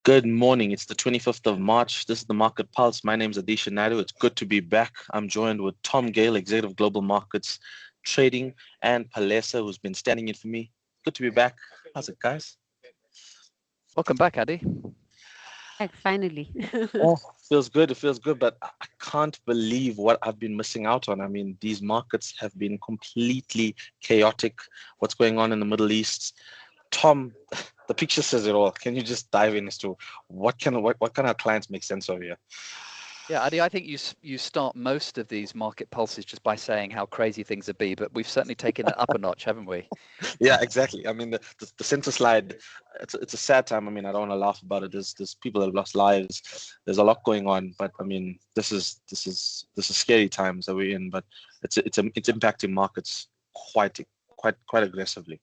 Good morning. It's the 25th of March. This is the Market Pulse. My name is Adisha Naidu. It's good to be back. I'm joined with Tom Gale, Executive Global Markets Trading, and Palesa, who's been standing in for me. Good to be back. How's it, guys? Welcome back, Addy. Finally. Oh, feels good. It feels good, but I can't believe what I've been missing out on. I mean, these markets have been completely chaotic. What's going on in the Middle East? Tom, the picture says it all. Can you just dive in as to what can our clients make sense of here? Yeah, Addy, I think you start most of these market pulses just by saying how crazy things have been, but we've certainly taken it up a notch, haven't we? Yeah, exactly. I mean, the center slide, it's a sad time. I mean, I don't want to laugh about it. There's people that have lost lives. There's a lot going on, but I mean, this is scary times that we're in. But it's impacting markets quite aggressively.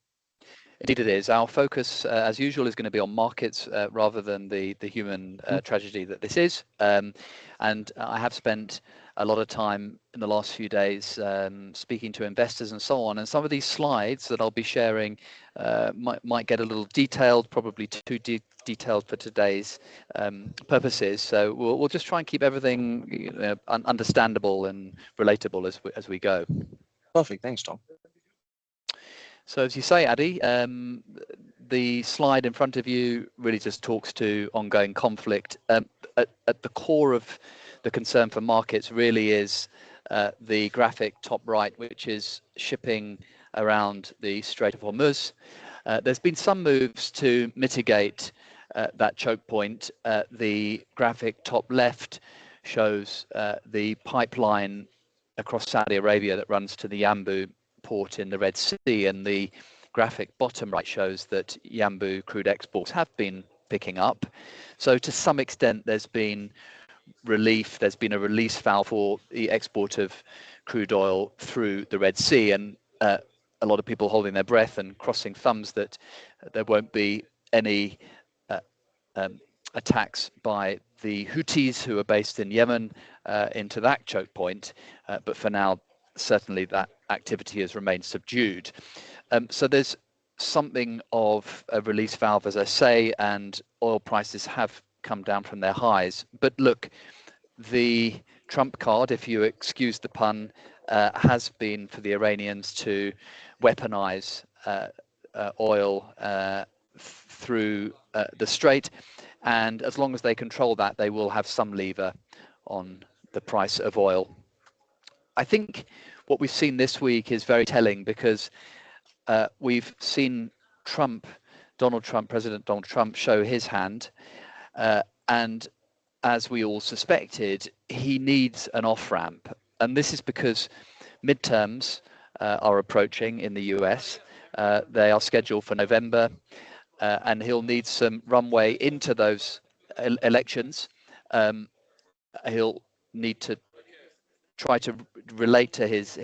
Indeed it is. Our focus, as usual, is going to be on markets rather than the human tragedy that this is. And I have spent a lot of time in the last few days speaking to investors and so on. And some of these slides that I'll be sharing might get a little detailed, probably too detailed for today's purposes. So we'll just try and keep everything understandable and relatable as we go. Perfect. Thanks, Tom. So as you say, Addy, the slide in front of you really just talks to ongoing conflict. At the core of the concern for markets really is the graphic top right, which is shipping around the Strait of Hormuz. There's been some moves to mitigate that choke point. The graphic top left shows the pipeline across Saudi Arabia that runs to the Yanbu port in the Red Sea, and the graphic bottom right shows that Yanbu crude exports have been picking up. So to some extent there's been relief, there's been a release valve for the export of crude oil through the Red Sea, and a lot of people holding their breath and crossing thumbs that there won't be any attacks by the Houthis, who are based in Yemen, into that choke point, but for now certainly that activity has remained subdued. So there's something of a release valve, as I say, and oil prices have come down from their highs. But look, the trump card, if you excuse the pun, has been for the Iranians to weaponize oil through the Strait, and as long as they control that, they will have some lever on the price of oil. I think what we've seen this week is very telling, because we've seen President Donald Trump show his hand, and as we all suspected, he needs an off-ramp. And this is because midterms are approaching in the US. They are scheduled for November, and he'll need some runway into those elections. He'll need to try to relate to his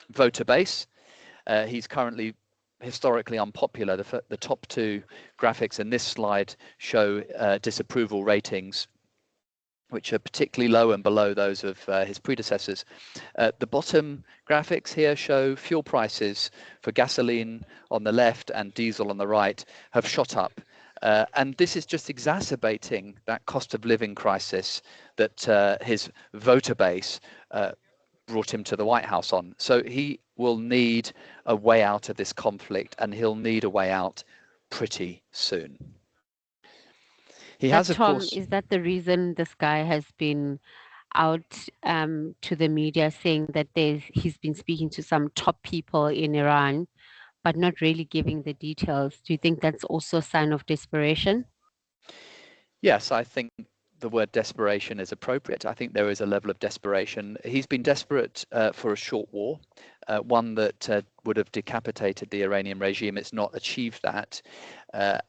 voter base. He's currently historically unpopular. The top two graphics in this slide show disapproval ratings, which are particularly low and below those of his predecessors. The bottom graphics here show fuel prices for gasoline on the left and diesel on the right have shot up. And this is just exacerbating that cost of living crisis that his voter base brought him to the White House on. So he will need a way out of this conflict, and he'll need a way out pretty soon. He has, of course. Tom, is that the reason this guy has been out to the media saying that he's been speaking to some top people in Iran, but not really giving the details? Do you think that's also a sign of desperation? Yes, I think the word desperation is appropriate. I think there is a level of desperation. He's been desperate for a short war, one that would have decapitated the Iranian regime. It's not achieved that.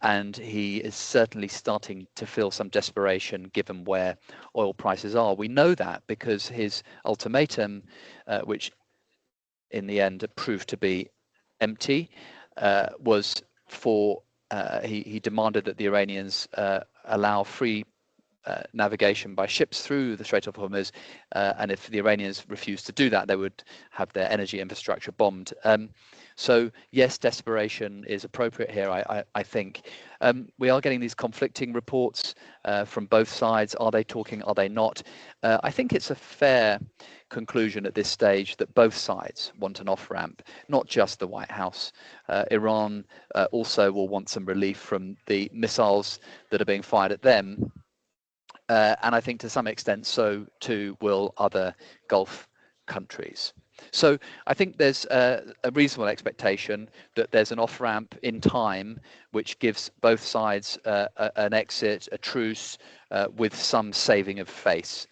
And he is certainly starting to feel some desperation given where oil prices are. We know that because his ultimatum, which in the end proved to be empty, was for he demanded that the Iranians allow free navigation by ships through the Strait of Hormuz, and if the Iranians refused to do that, they would have their energy infrastructure bombed. So yes, desperation is appropriate here, I think. We are getting these conflicting reports from both sides. Are they talking? Are they not? I think it's a fair conclusion at this stage that both sides want an off-ramp, not just the White House. Iran also will want some relief from the missiles that are being fired at them. And I think to some extent so too will other Gulf countries. So I think there's a reasonable expectation that there's an off-ramp in time which gives both sides an exit, a truce, with some saving of face.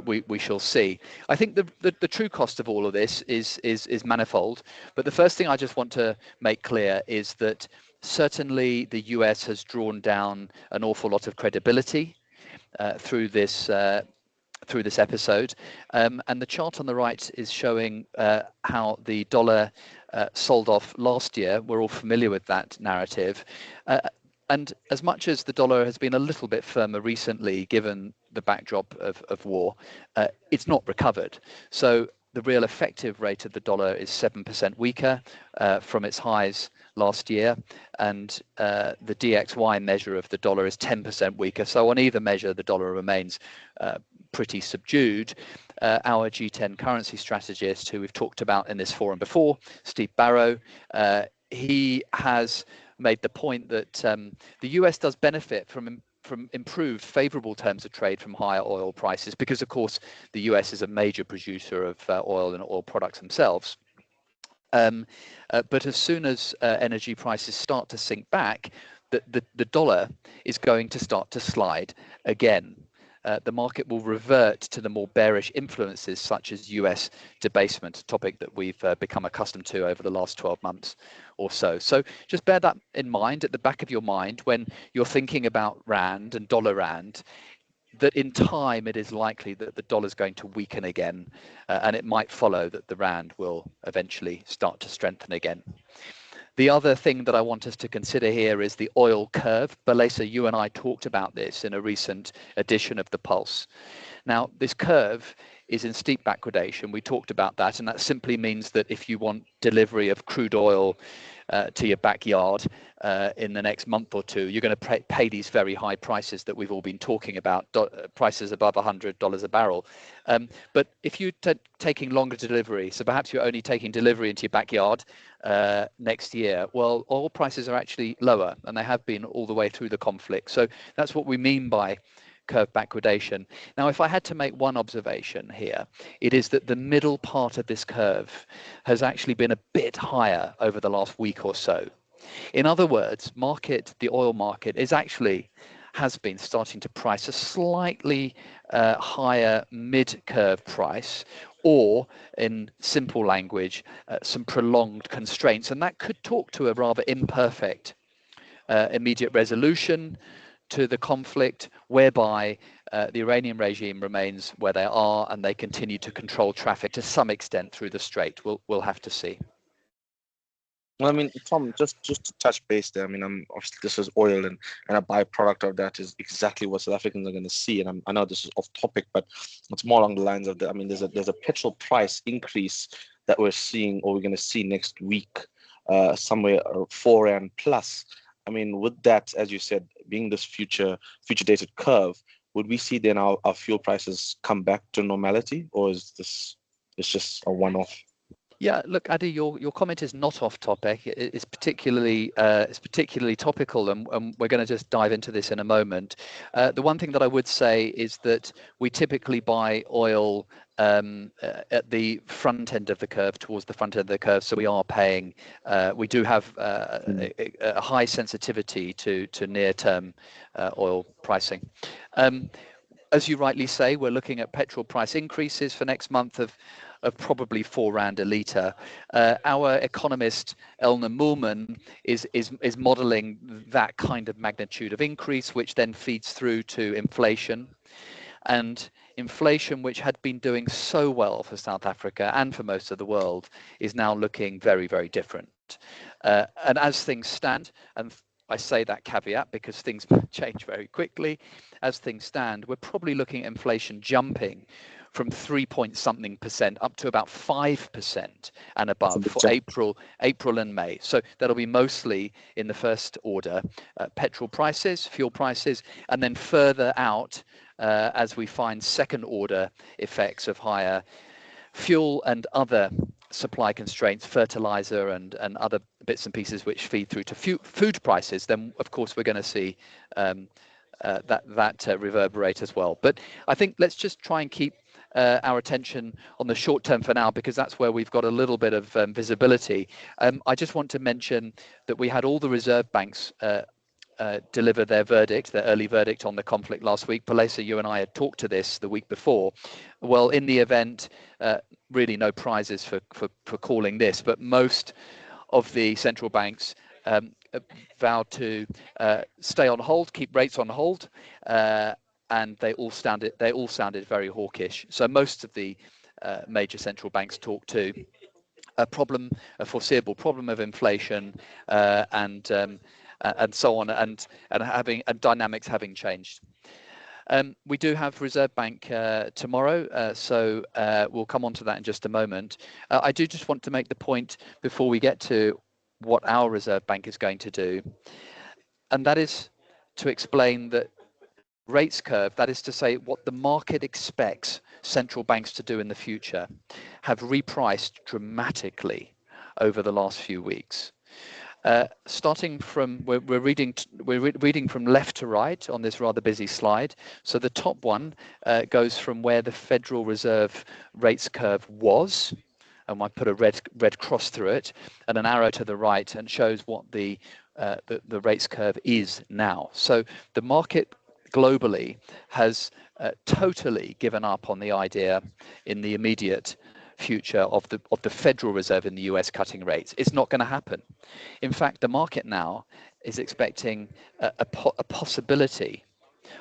We shall see. I think the true cost of all of this is manifold. But the first thing I just want to make clear is that certainly the US has drawn down an awful lot of credibility through this episode, and the chart on the right is showing how the dollar sold off last year. We're all familiar with that narrative. And as much as the dollar has been a little bit firmer recently, given the backdrop of war, it's not recovered. So the real effective rate of the dollar is 7% weaker from its highs last year, and the DXY measure of the dollar is 10% weaker. So on either measure, the dollar remains pretty subdued. Our G10 currency strategist, who we've talked about in this forum before, Steve Barrow, he has made the point that the US does benefit from improved favorable terms of trade from higher oil prices, because of course the US is a major producer of oil and oil products themselves. But as soon as energy prices start to sink back, the dollar is going to start to slide again. The market will revert to the more bearish influences such as US debasement, a topic that we've become accustomed to over the last 12 months or so. So just bear that in mind at the back of your mind when you're thinking about Rand and dollar Rand, that in time it is likely that the dollar is going to weaken again, and it might follow that the Rand will eventually start to strengthen again. The other thing that I want us to consider here is the oil curve. Balesa, you and I talked about this in a recent edition of The Pulse. Now, this curve is in steep backwardation. We talked about that, and that simply means that if you want delivery of crude oil to your backyard in the next month or two, you're going to pay these very high prices that we've all been talking about, prices above $100 a barrel. But if you're taking longer delivery, so perhaps you're only taking delivery into your backyard next year, well, oil prices are actually lower, and they have been all the way through the conflict. So that's what we mean by curve backwardation. Now, if I had to make one observation here, it is that the middle part of this curve has actually been a bit higher over the last week or so. In other words, the oil market has been starting to price a slightly higher mid-curve price, or in simple language, some prolonged constraints. And that could talk to a rather imperfect immediate resolution to the conflict, whereby the Iranian regime remains where they are and they continue to control traffic to some extent through the strait. We'll have to see. Well, I mean, Tom, just to touch base there. I mean, obviously this is oil, and a byproduct of that is exactly what South Africans are going to see. And I know this is off topic, but it's more along the lines of I mean, there's a petrol price increase that we're seeing, or we're going to see next week, somewhere 4 Rand plus. I mean, with that, as you said, being this future dated curve, would we see then our fuel prices come back to normality, or is this just a one-off? Yeah, look, Adi, your comment is not off topic. It's particularly topical, and we're going to just dive into this in a moment. The one thing that I would say is that we typically buy oil at the front end of the curve, towards the front end of the curve. So we are paying. We do have a high sensitivity to near-term oil pricing. As you rightly say, we're looking at petrol price increases for next month of probably 4 Rand a litre. Our economist Elna Moolman is modelling that kind of magnitude of increase, which then feeds through to inflation. And inflation, which had been doing so well for South Africa and for most of the world, is now looking very, very different. And as things stand, and I say that caveat because things change very quickly, as things stand, we're probably looking at inflation jumping from 3 point something% up to about 5% and above for jump. April and May. So that'll be mostly in the first order, petrol prices, fuel prices, and then further out as we find second order effects of higher fuel and other supply constraints, fertilizer and other bits and pieces which feed through to food prices, then of course we're going to see that reverberate as well. But I think let's just try and keep our attention on the short term for now, because that's where we've got a little bit of visibility. I just want to mention that we had all the reserve banks deliver their verdict, their early verdict on the conflict last week. Palesa, you and I had talked to this the week before. Well, in the event, really no prizes for calling this, but most of the central banks vowed to stay on hold, keep rates on hold, and they all sounded very hawkish. So most of the major central banks talked to a foreseeable problem of inflation and so on, and dynamics having changed. We do have Reserve Bank tomorrow, so we'll come on to that in just a moment. I do just want to make the point before we get to what our Reserve Bank is going to do, and that is to explain that rates curve, that is to say what the market expects central banks to do in the future, have repriced dramatically over the last few weeks. Starting from, we're reading from left to right on this rather busy slide. So the top one goes from where the Federal Reserve rates curve was, and I put a red cross through it, and an arrow to the right, and shows what the rates curve is now. So the market globally has totally given up on the idea in the immediate future of the Federal Reserve in the US cutting rates. It's not going to happen. In fact, the market now is expecting a possibility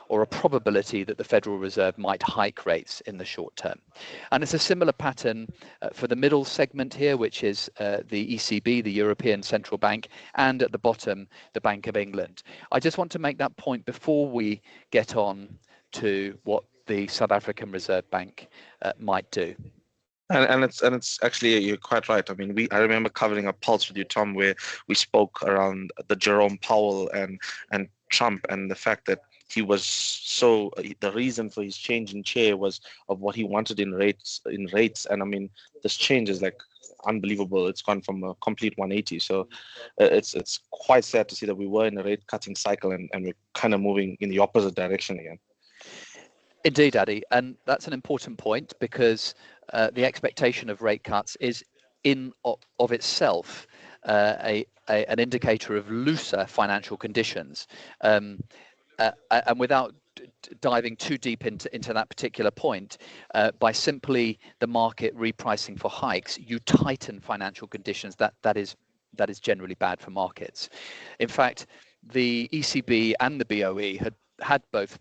or a probability that the Federal Reserve might hike rates in the short term. And it's a similar pattern for the middle segment here, which is the ECB, the European Central Bank, and at the bottom, the Bank of England. I just want to make that point before we get on to what the South African Reserve Bank might do. And it's actually, you're quite right. I mean, I remember covering a Pulse with you, Tom, where we spoke around the Jerome Powell and Trump, and the fact that he was the reason for his change in chair was of what he wanted in rates. And I mean, this change is like unbelievable. It's gone from a complete 180. So it's quite sad to see that we were in a rate cutting cycle and we're kind of moving in the opposite direction again. Indeed, Addy, and that's an important point, because the expectation of rate cuts is in of itself an indicator of looser financial conditions. And without diving too deep into that particular point, by simply the market repricing for hikes, you tighten financial conditions. That is generally bad for markets. In fact, the ECB and the BOE had both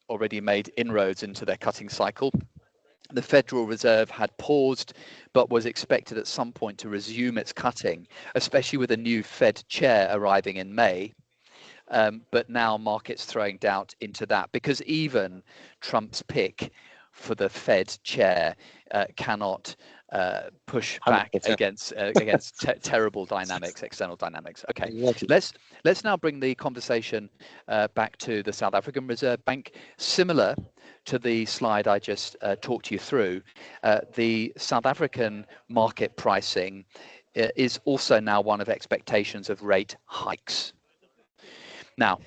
already made inroads into their cutting cycle. The Federal Reserve had paused, but was expected at some point to resume its cutting, especially with a new Fed chair arriving in May. But now markets throwing doubt into that, because even Trump's pick for the Fed chair cannot push back 100%. against terrible dynamics, external dynamics. Okay, exactly. Let's now bring the conversation back to the South African Reserve Bank. Similar to the slide I just talked you through, the South African market pricing is also now one of expectations of rate hikes. Now,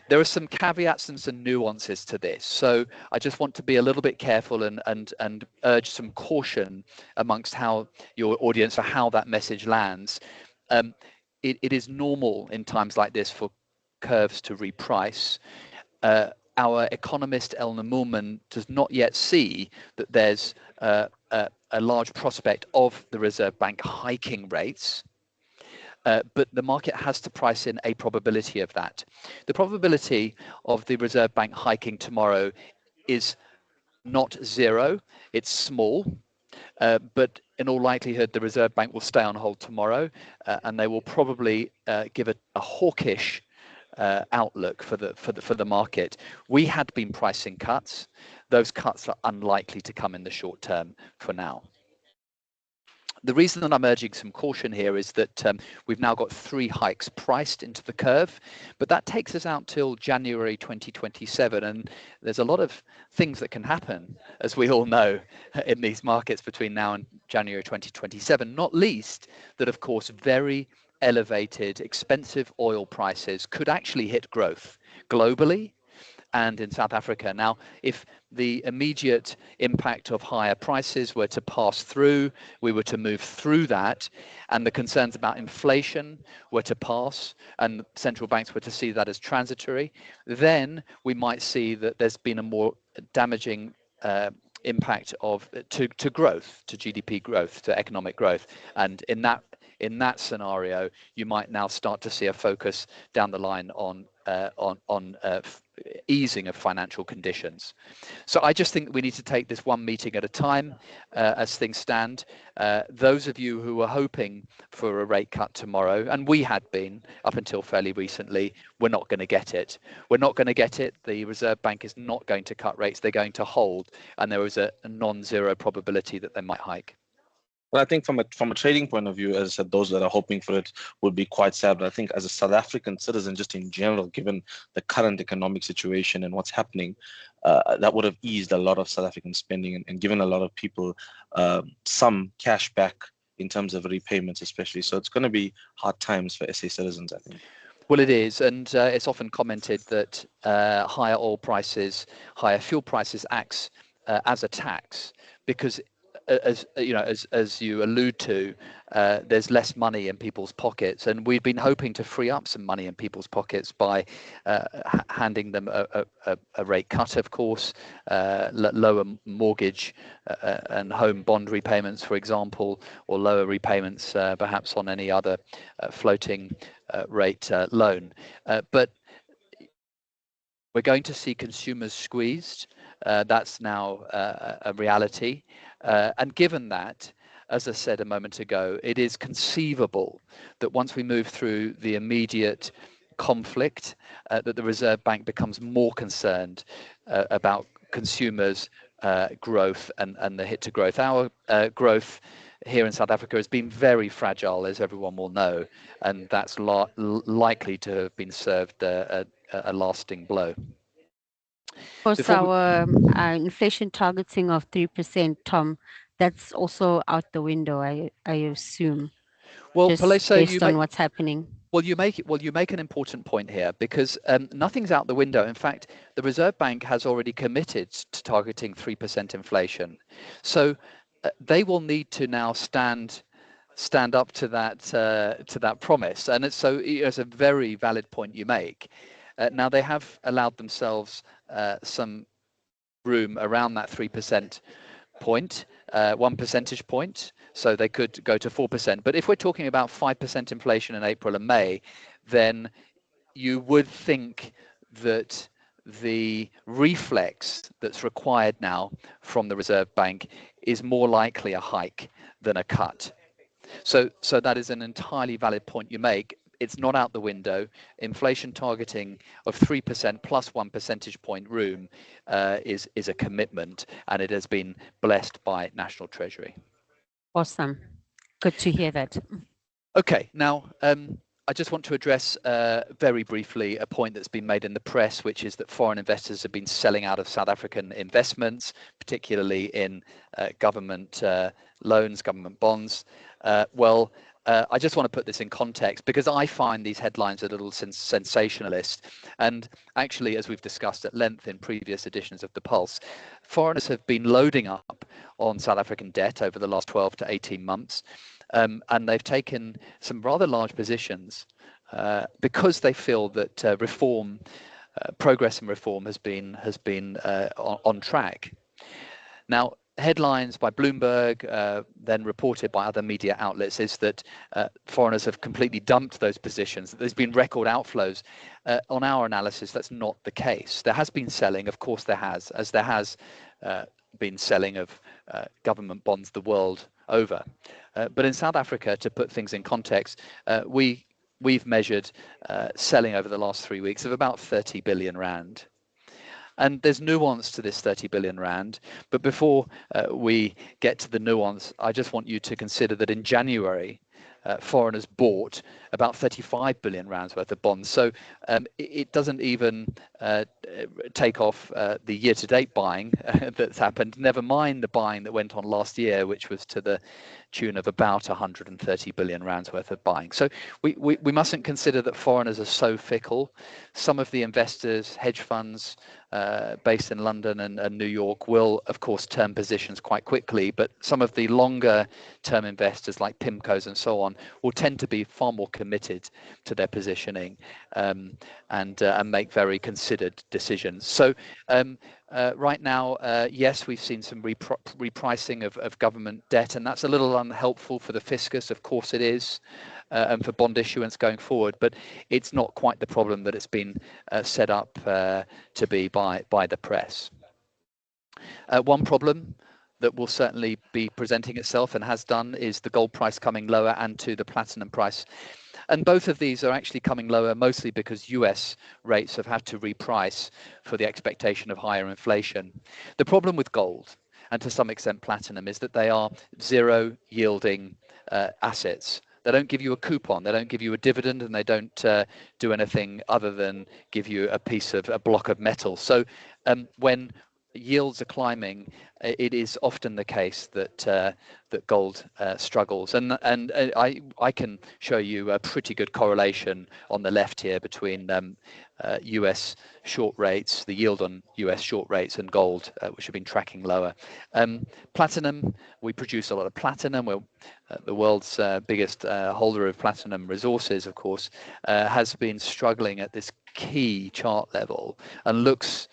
there are some caveats and some nuances to this. So I just want to be a little bit careful and urge some caution amongst your audience for how that message lands. It is normal in times like this for curves to reprice. Our economist Elna Moorman does not yet see that there's a large prospect of the Reserve Bank hiking rates. But the market has to price in a probability of that. The probability of the Reserve Bank hiking tomorrow is not zero, it's small, but in all likelihood the Reserve Bank will stay on hold tomorrow, and they will probably give a hawkish outlook for the market. We had been pricing cuts. those cuts are unlikely to come in the short term for now. The reason that I'm urging some caution here is that we've now got 3 hikes priced into the curve, but that takes us out till January 2027, and there's a lot of things that can happen, as we all know, in these markets between now and January 2027, not least that, of course, very elevated, expensive oil prices could actually hit growth globally and in South Africa. Now, if the immediate impact of higher prices were to pass through, we were to move through that, and the concerns about inflation were to pass, and central banks were to see that as transitory, then we might see that there's been a more damaging impact to growth, to GDP growth, to economic growth, and in that scenario, you might now start to see a focus down the line on easing of financial conditions. So I just think we need to take this one meeting at a time as things stand. Those of you who were hoping for a rate cut tomorrow, and we had been up until fairly recently, we're not going to get it. We're not going to get it. The Reserve Bank is not going to cut rates. They're going to hold, and there is a non-zero probability that they might hike. Well, I think from a trading point of view, as I said, those that are hoping for it would be quite sad. But I think as a South African citizen, just in general, given the current economic situation and what's happening, that would have eased a lot of South African spending and given a lot of people some cash back in terms of repayments, especially. So it's going to be hard times for SA citizens, I think. Well, it is, and it's often commented that higher oil prices, higher fuel prices acts as a tax because as you know, as you allude to, there's less money in people's pockets, and we've been hoping to free up some money in people's pockets by handing them a rate cut, of course, lower mortgage and home bond repayments, for example, or lower repayments perhaps on any other floating rate loan. But we're going to see consumers squeezed. That's now a reality. And given that, as I said a moment ago, it is conceivable that once we move through the immediate conflict, that the Reserve Bank becomes more concerned about consumers' growth and the hit to growth. Our growth here in South Africa has been very fragile, as everyone will know, and that's likely to have been served a lasting blow. Of course, our inflation targeting of 3%, Tom, that's also out the window, I assume. Well, just Palesa, based on what's happening. Well, you make an important point here because nothing's out the window. In fact, the Reserve Bank has already committed to targeting 3% inflation. So they will need to now stand up to that promise. And it's a very valid point you make. Now they have allowed themselves some room around that 3% point, 1 percentage point, so they could go to 4%. But if we're talking about 5% inflation in April and May, then you would think that the reflex that's required now from the Reserve Bank is more likely a hike than a cut. So that is an entirely valid point you make. It's not out the window. Inflation targeting of 3% plus 1 percentage point room is a commitment, and it has been blessed by National Treasury. Awesome. Good to hear that. Okay, now I just want to address very briefly a point that's been made in the press, which is that foreign investors have been selling out of South African investments, particularly in government loans, government bonds. I just want to put this in context because I find these headlines a little sensationalist. And actually, as we've discussed at length in previous editions of The Pulse, foreigners have been loading up on South African debt over the last 12 to 18 months. And they've taken some rather large positions because they feel that progress and reform has been on track. Now, headlines by Bloomberg, then reported by other media outlets, is that foreigners have completely dumped those positions. There's been record outflows. On our analysis, that's not the case. There has been selling, of course there has, as there has been selling of government bonds the world over. But in South Africa, to put things in context, we've measured selling over the last 3 weeks of about 30 billion rand. And there's nuance to this 30 billion rand. But before we get to the nuance, I just want you to consider that in January, foreigners bought about 35 billion rands worth of bonds. So it doesn't even take off the year-to-date buying that's happened, never mind the buying that went on last year, which was to the tune of about 130 billion rands worth of buying. So we mustn't consider that foreigners are so fickle. Some of the investors, hedge funds based in London and New York will, of course, turn positions quite quickly, but some of the longer term investors like PIMCOs and so on will tend to be far more committed to their positioning and make very considered decisions. So right now, yes, we've seen some repricing of government debt, and that's a little unhelpful for the fiscus, of course it is, and for bond issuance going forward, but it's not quite the problem that it's been set up to be by the press. One problem that will certainly be presenting itself and has done is the gold price coming lower and to the platinum price. And both of these are actually coming lower mostly because US rates have had to reprice for the expectation of higher inflation. The problem with gold, and to some extent platinum, is that they are zero yielding assets. They don't give you a coupon, they don't give you a dividend, and they don't do anything other than give you a block of metal. So when yields are climbing, it is often the case that that gold struggles, and I can show you a pretty good correlation on the left here between US short rates, the yield on US short rates, and gold, which have been tracking lower. Platinum, we produce a lot of platinum. We're the world's biggest holder of platinum resources, of course, has been struggling at this key chart level and looks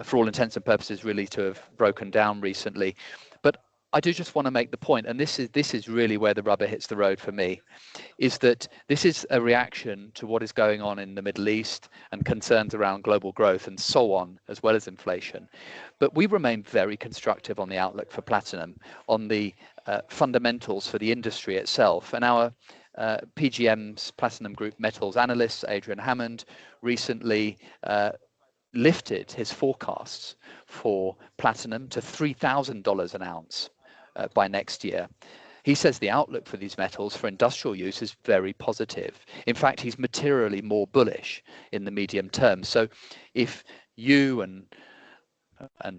for all intents and purposes really to have broken down recently. But I do just want to make the point, and this is really where the rubber hits the road for me, is that this is a reaction to what is going on in the Middle East and concerns around global growth and so on, as well as inflation. But we remain very constructive on the outlook for platinum, on the fundamentals for the industry itself. And our PGM's Platinum Group Metals analyst, Adrian Hammond, recently lifted his forecasts for platinum to $3,000 an ounce by next year. He says the outlook for these metals for industrial use is very positive. In fact, he's materially more bullish in the medium term. So if you and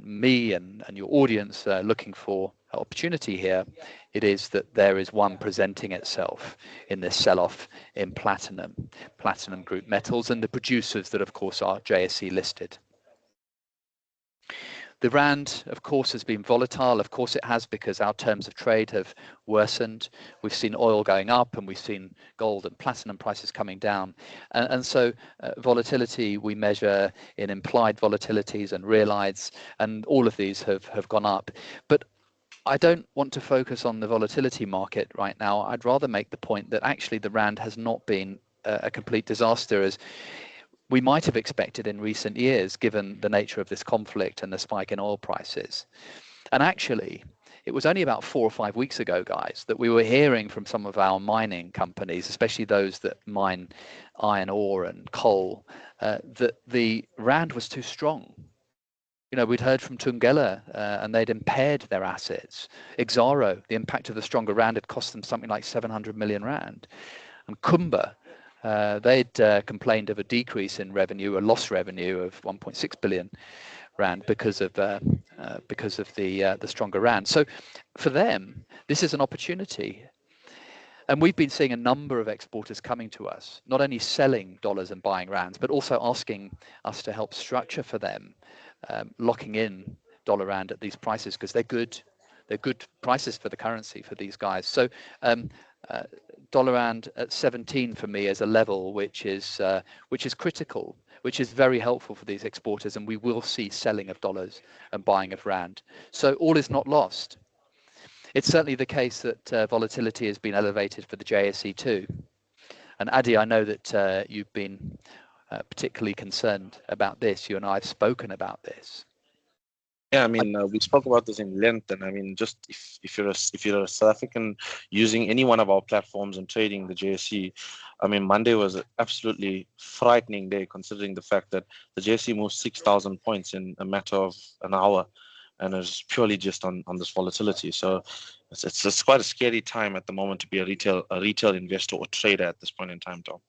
me and your audience are looking for opportunity here, it is that there is one presenting itself in this sell-off in platinum group metals, and the producers that of course are JSE listed. The rand, of course, has been volatile. Of course it has, because our terms of trade have worsened. We've seen oil going up and we've seen gold and platinum prices coming down. And so volatility we measure in implied volatilities and realized, and all of these have gone up. But I don't want to focus on the volatility market right now. I'd rather make the point that actually the rand has not been a complete disaster, as we might have expected in recent years, given the nature of this conflict and the spike in oil prices. And actually, it was only about 4 or 5 weeks ago, guys, that we were hearing from some of our mining companies, especially those that mine iron ore and coal, that the rand was too strong. You know, we'd heard from Tom Gale, and they'd impaired their assets. Exaro, the impact of the stronger rand had cost them something like 700 million rand. And Kumba, they'd complained of a decrease in revenue, a lost revenue of 1.6 billion rand because of the stronger rand. So for them, this is an opportunity. And we've been seeing a number of exporters coming to us, not only selling dollars and buying rands, but also asking us to help structure for them, locking in dollar rand at these prices, because they're good prices for the currency for these guys. So dollar rand at 17 for me is a level which is critical, which is very helpful for these exporters, and we will see selling of dollars and buying of rand. So all is not lost. It's certainly the case that volatility has been elevated for the JSE too. And Adi, I know that you've been particularly concerned about this. You and I have spoken about this. Yeah, I mean, we spoke about this in length, and I mean, just if you're a South African using any one of our platforms and trading the JSE, I mean, Monday was an absolutely frightening day, considering the fact that the JSE moved 6,000 points in a matter of an hour, and it's purely just on this volatility. So it's quite a scary time at the moment to be a retail investor or trader at this point in time, Tom.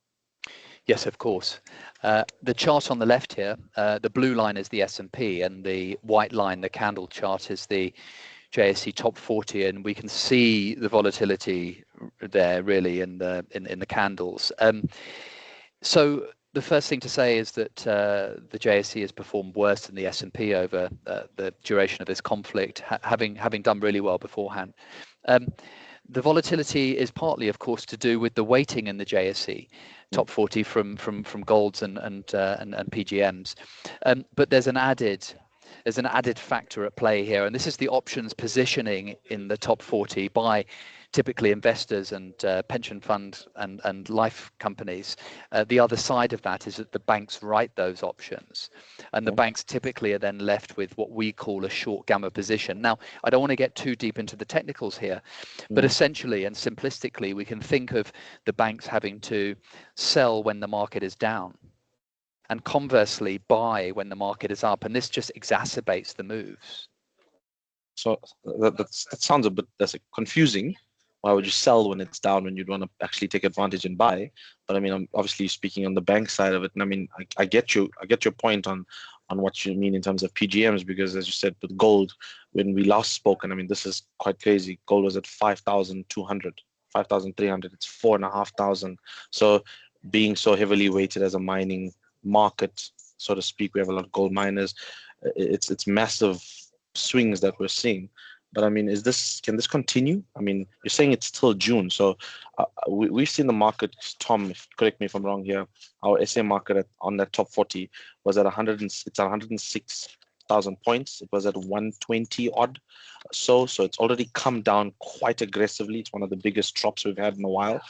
Yes, of course. The chart on the left here, the blue line is the S&P, and the white line, the candle chart, is the JSE top 40, and we can see the volatility there really in the candles. So the first thing to say is that the JSE has performed worse than the S&P over the duration of this conflict, having done really well beforehand. The volatility is partly, of course, to do with the weighting in the JSE top 40 from golds and PGMs, but there's an added factor at play here, and this is the options positioning in the top 40 by typically investors and pension funds and life companies. The other side of that is that the banks write those options, and the banks typically are then left with what we call a short gamma position. Now, I don't want to get too deep into the technicals here, but essentially and simplistically, we can think of the banks having to sell when the market is down, and conversely buy when the market is up, and this just exacerbates the moves. So that sounds a bit confusing. Why would you sell when it's down when you'd want to actually take advantage and buy? But I mean, I'm obviously speaking on the bank side of it, and I mean, I get your point on what you mean in terms of PGMs, because as you said with gold, when we last spoke, and I mean, this is quite crazy. Gold was at 5,200, 5,300. It's 4,500. So being so heavily weighted as a mining market, so to speak, we have a lot of gold miners. It's massive swings that we're seeing. But I mean, can this continue? I mean, you're saying it's till June, so we've seen the market. Tom, correct me if I'm wrong here. Our SA market on that top 40 was at 106,000 points. It was at 120 odd. So it's already come down quite aggressively. It's one of the biggest drops we've had in a while.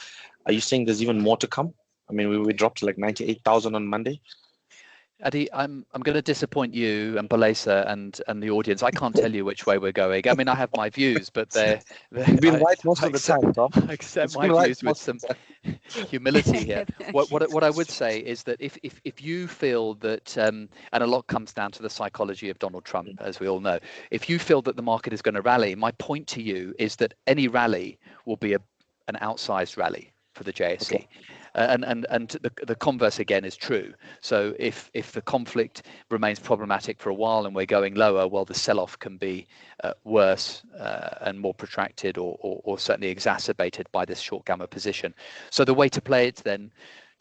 Are you saying there's even more to come? I mean, we dropped to like 98,000 on Monday. Adi, I'm going to disappoint you and Balesa and the audience. I can't tell you which way we're going. I mean, I have my views, but you've been right most of the time, Tom. I accept my views with some humility here. What I would say is that if you feel that, and a lot comes down to the psychology of Donald Trump, as we all know, if you feel that the market is going to rally, my point to you is that any rally will be an outsized rally for the JSE. Okay. And the converse again is true. So if the conflict remains problematic for a while and we're going lower, well, the sell-off can be worse and more protracted or certainly exacerbated by this short gamma position. So the way to play it then,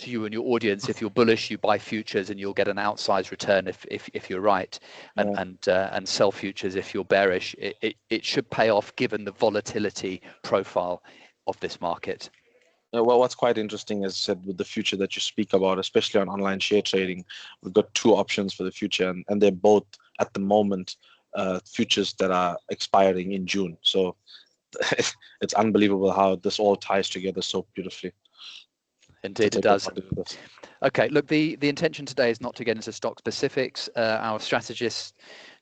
to you and your audience, if you're bullish, you buy futures and you'll get an outsized return if you're right, and sell futures if you're bearish. It should pay off given the volatility profile of this market. Well, what's quite interesting, as I said, with the future that you speak about, especially on online share trading, we've got two options for the future, and they're both at the moment futures that are expiring in June. So it's unbelievable how this all ties together so beautifully. Indeed, it does. Okay, look, the intention today is not to get into stock specifics. Our strategist,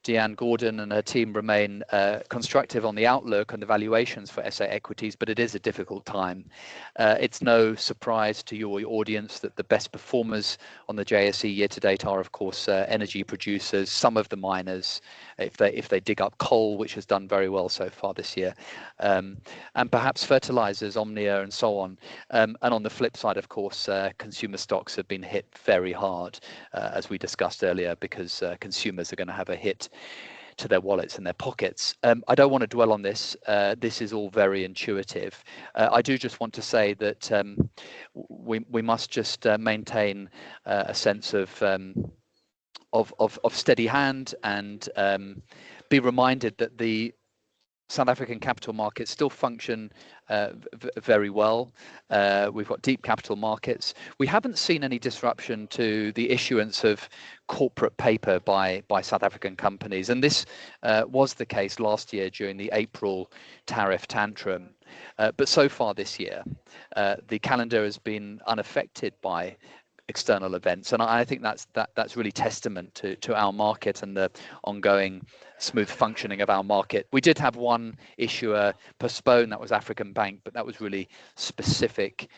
Deanne Gordon, and her team remain constructive on the outlook and the valuations for SA equities, but it is a difficult time. It's no surprise to your audience that the best performers on the JSE year to date are, of course, energy producers, some of the miners, if they dig up coal, which has done very well so far this year, and perhaps fertilizers, Omnia, and so on. And on the flip side, of course, consumer stocks have been hit very hard, as we discussed earlier, because consumers are going to have a hit to their wallets and their pockets. I don't want to dwell on this. This is all very intuitive. I do just want to say that we must just maintain a sense of steady hand and be reminded that the South African capital markets still function very well. We've got deep capital markets. We haven't seen any disruption to the issuance of corporate paper by South African companies, and this was the case last year during the April tariff tantrum. But so far this year, the calendar has been unaffected by external events, and I think that's really testament to our market and the ongoing smooth functioning of our market. We did have one issuer postpone, that was African Bank, but that was really specific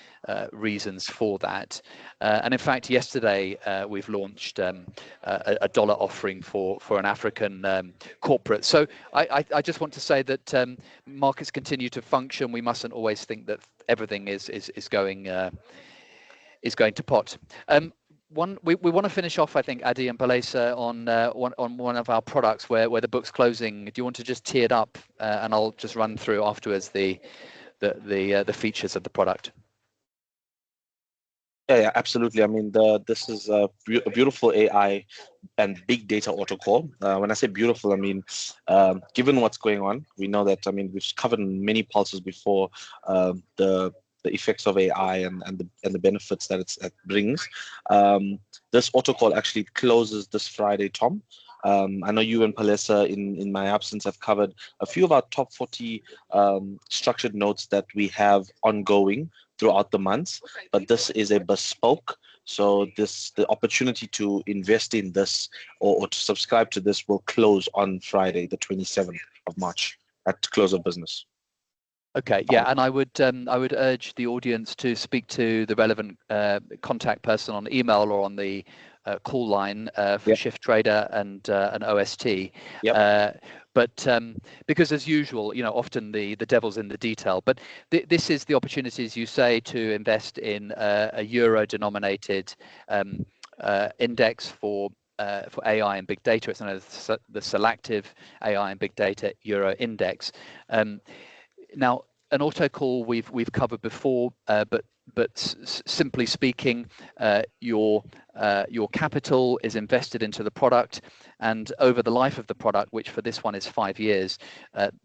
reasons for that. And in fact, yesterday we've launched a dollar offering for an African corporate. So I just want to say that markets continue to function. We mustn't always think that everything is going to pot. We want to finish off, I think, Adi and Balesa, on one of our products where the book's closing. Do you want to just tee it up, and I'll just run through afterwards the features of the product? Yeah, absolutely. I mean, this is a beautiful AI and big data autocall. When I say beautiful, I mean, given what's going on, we know that, I mean, we've covered many pulses before, the effects of AI and the benefits that it brings. This autocall actually closes this Friday, Tom. I know you and Palesa, in my absence, have covered a few of our top 40 structured notes that we have ongoing throughout the months, but this is a bespoke. So the opportunity to invest in this or to subscribe to this will close on Friday, the 27th of March at close of business. Okay, yeah, and I would urge the audience to speak to the relevant contact person on email or on the call line for Shift Trader and an OST. But because, as usual, often the devil's in the detail. But this is the opportunity, as you say, to invest in a euro-denominated index for AI and big data. It's known as the Selective AI and Big Data Euro Index. Now, an autocall we've covered before, but simply speaking, your capital is invested into the product, and over the life of the product, which for this one is 5 years,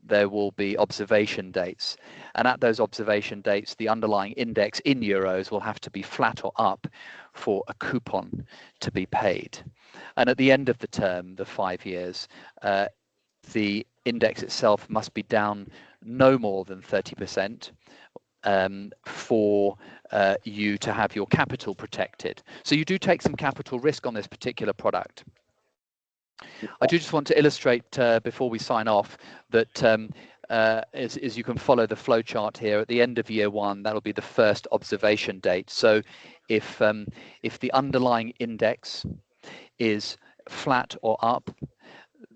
there will be observation dates, and at those observation dates, the underlying index in euros will have to be flat or up for a coupon to be paid. And at the end of the term, the 5 years, the index itself must be down no more than 30% for you to have your capital protected. So you do take some capital risk on this particular product. I do just want to illustrate before we sign off that as you can follow the flow chart here, at the end of year one, that'll be the first observation date. So if the underlying index is flat or up,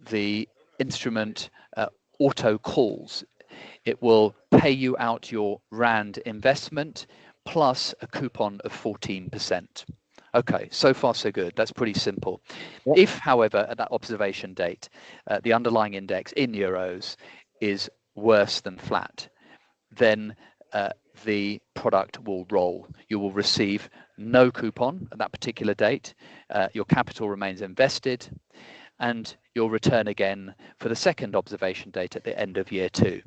the instrument auto calls. It will pay you out your RAND investment plus a coupon of 14%. Okay, so far so good. That's pretty simple. Yep. If, however, at that observation date, the underlying index in euros is worse than flat, then the product will roll. You will receive no coupon at that particular date. Your capital remains invested, and you'll return again for the second observation date at the end of year two.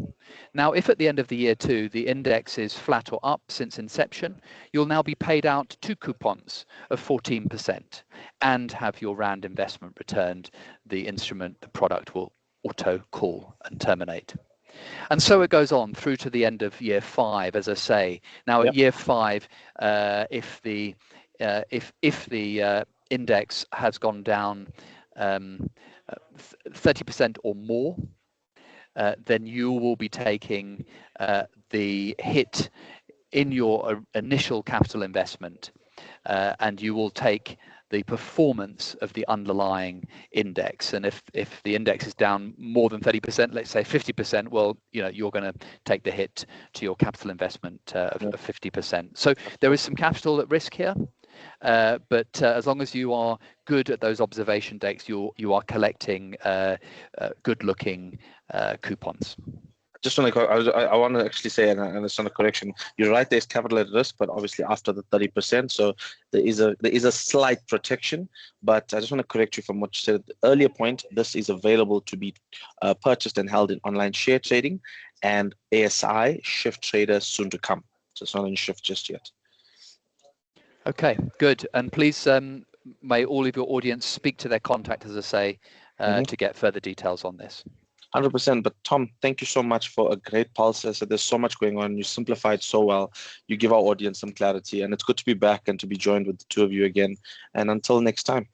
Now, if at the end of the year two, the index is flat or up since inception, you'll now be paid out 2 coupons of 14% and have your RAND investment returned. The instrument, the product will auto call and terminate. And so it goes on through to the end of year 5, as I say. Now, at year 5, if the index has gone down 30% or more, then you will be taking the hit in your initial capital investment, and you will take the performance of the underlying index. And if the index is down more than 30%, let's say 50%, well, you're going to take the hit to your capital investment of 50%. So there is some capital at risk here. But as long as you are good at those observation dates, you are collecting good-looking coupons. I want to actually say, and it's not a correction. You're right. There's capital at risk, but obviously after the 30%, so there is a slight protection. But I just want to correct you from what you said at the earlier point. This is available to be purchased and held in online share trading and ASI Shift Trader soon to come. So it's not in Shift just yet. Okay, good. And please, may all of your audience speak to their contact, as I say, to get further details on this. 100%. But Tom, thank you so much for a great pulse. I said there's so much going on. You simplified so well. You give our audience some clarity, and it's good to be back and to be joined with the two of you again. And until next time.